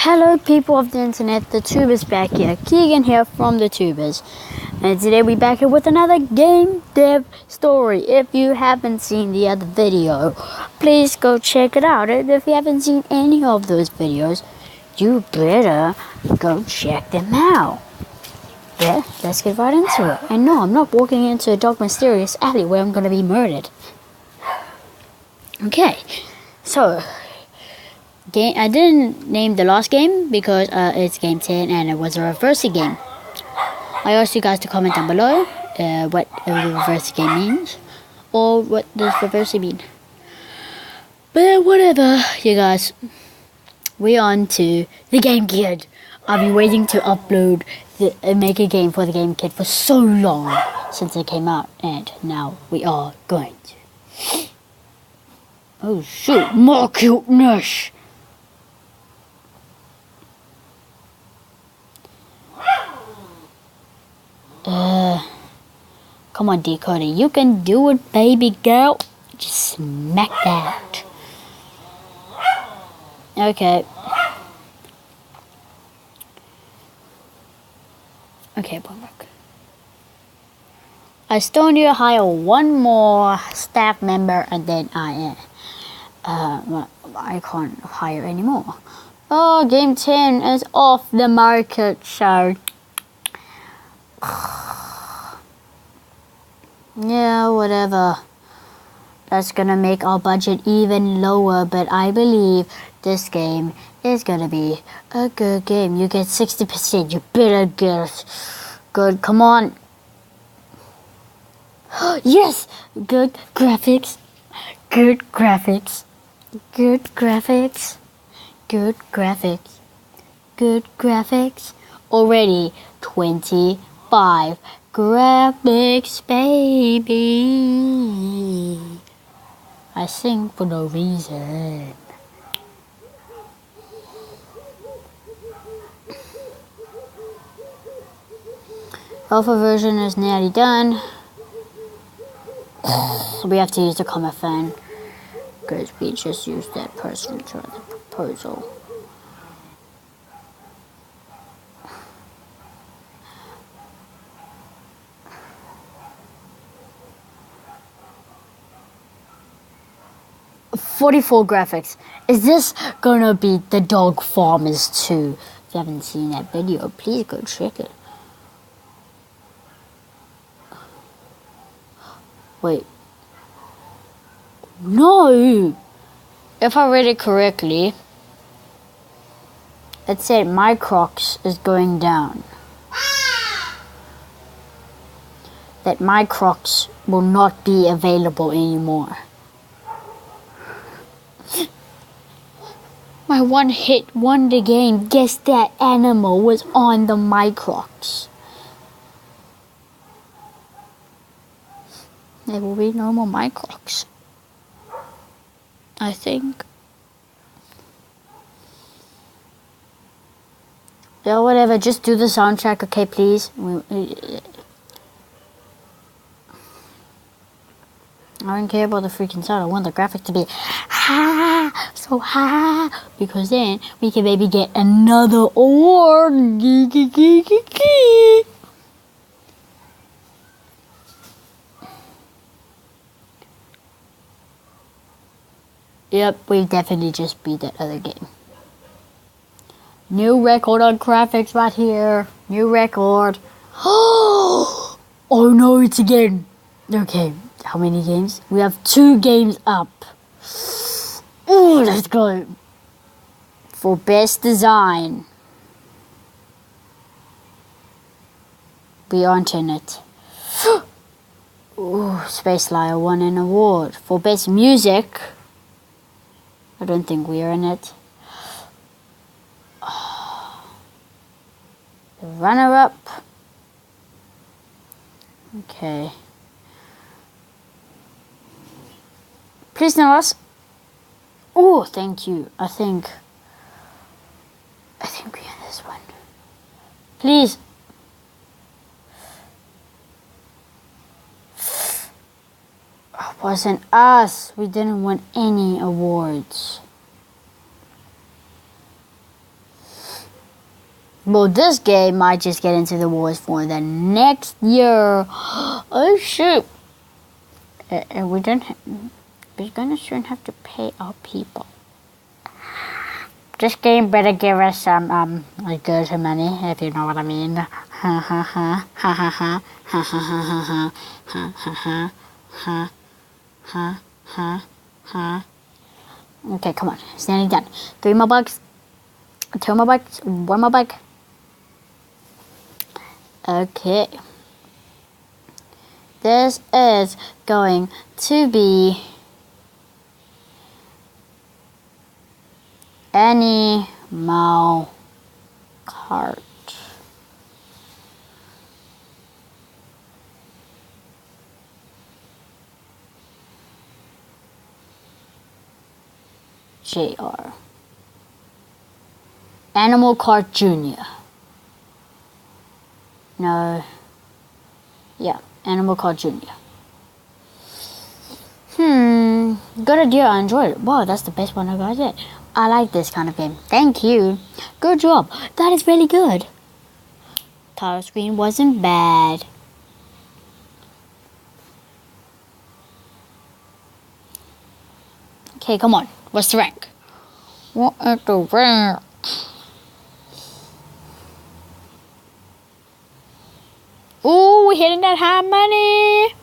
Hello people of the internet, the Tubers back here. Keegan here from the Tubers. And today we're back here with another game dev story. If you haven't seen the other video, please go check it out. And if you haven't seen any of those videos, you better go check them out. Yeah, let's get right into it. And no, I'm not walking into a dark mysterious alley where I'm gonna be murdered. Okay, so I didn't name the last game because it's game 10 and it was a reverse game. I asked you guys to comment down below what the reverse game means or what does reverse mean. But whatever, you guys, we're on to the Game Kid. I've been waiting to upload make a game for the Game Kid for so long since it came out, and now we are going to. Oh shoot, more cuteness! Come on, Dakota, you can do it, baby girl. Just smack that. Okay. Okay, Boomrock. I still need to hire one more staff member, and then I can't hire anymore. Oh, game 10 is off the market, so. Yeah, whatever. That's gonna make our budget even lower, but I believe this game is gonna be a good game. You get 60%, you better get good. Come on. Yes! Good graphics. Good graphics. Good graphics. Good graphics. Good graphics. Already 25 graphics, baby. I sing for no reason. Alpha version is nearly done. We have to use the comma fan because we just used that person for the proposal. $44 graphics. Is this gonna be the Dog Farmers 2? If you haven't seen that video, please go check it. Wait. No! If I read it correctly, it said my Crocs is going down. That my Crocs will not be available anymore. My one-hit wonder game, guess that animal was on the Microcs. There will be no more Microcs, I think. Yeah, whatever, just do the soundtrack, okay, please? I don't care about the freaking sound. I want the graphic to be so high, because then we can maybe get another award. Yep, we definitely just beat that other game. New record on graphics right here. New record. Oh no, it's again. Okay, how many games? We have 2 games up. Ooh, let's go. For best design, we aren't in it. Ooh, Space Liar won an award. For best music, I don't think we are in it. The runner-up. Okay. Please tell us. Oh, thank you. I think we're in this one. Please. It wasn't us. We didn't win any awards. Well, this game might just get into the wars for the next year. Oh shoot! We're gonna soon have to pay our people. This game better give us some like good money, if you know what I mean. Ha ha ha ha ha ha ha ha ha ha ha ha ha ha ha ha. Okay, come on, standing done. 3 more bucks, 2 more bucks, 1 more buck. Okay. This is going to be Animal Kart. JR. Animal Kart Jr. No. Yeah, Animal Kart Jr. Good idea, I enjoyed it. Wow, that's the best one I got yet. I like this kind of game. Thank you. Good job. That is really good. Title screen wasn't bad. Okay, come on. What's the rank? What is the rank? Ooh, we're hitting that high money.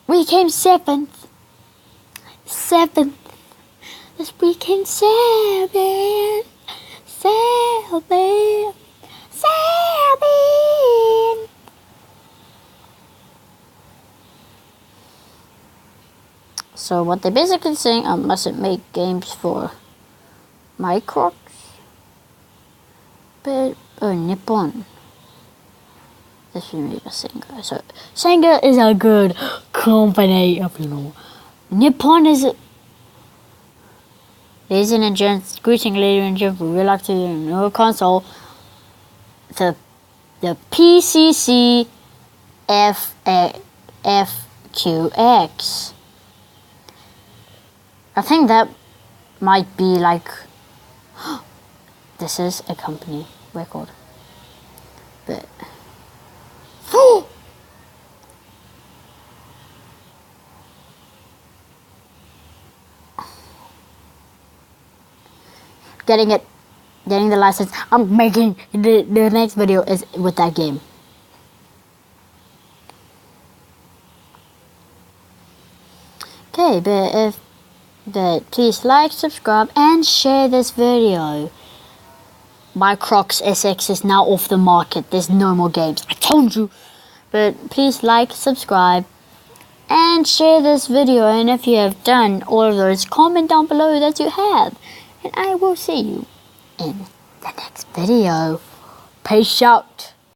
We came 7th. 7th. This weekend 7th. 7th. 7th. So what they're basically saying, I mustn't make games for Microx. But Nippon. This will be a Sega. So Sega is a good company, if you know. Nippon is ladies and gents, greeting ladies and gents, we would like to know console. The PCC FQX. I think that might be like this is a company record. But getting the license. I'm making the next video is with that game. Okay, but please like, subscribe, and share this video. Microx SX is now off the market. There's no more games. I told you. But please like, subscribe, and share this video. And if you have done all of those, comment down below that you have. And I will see you in the next video. Peace out.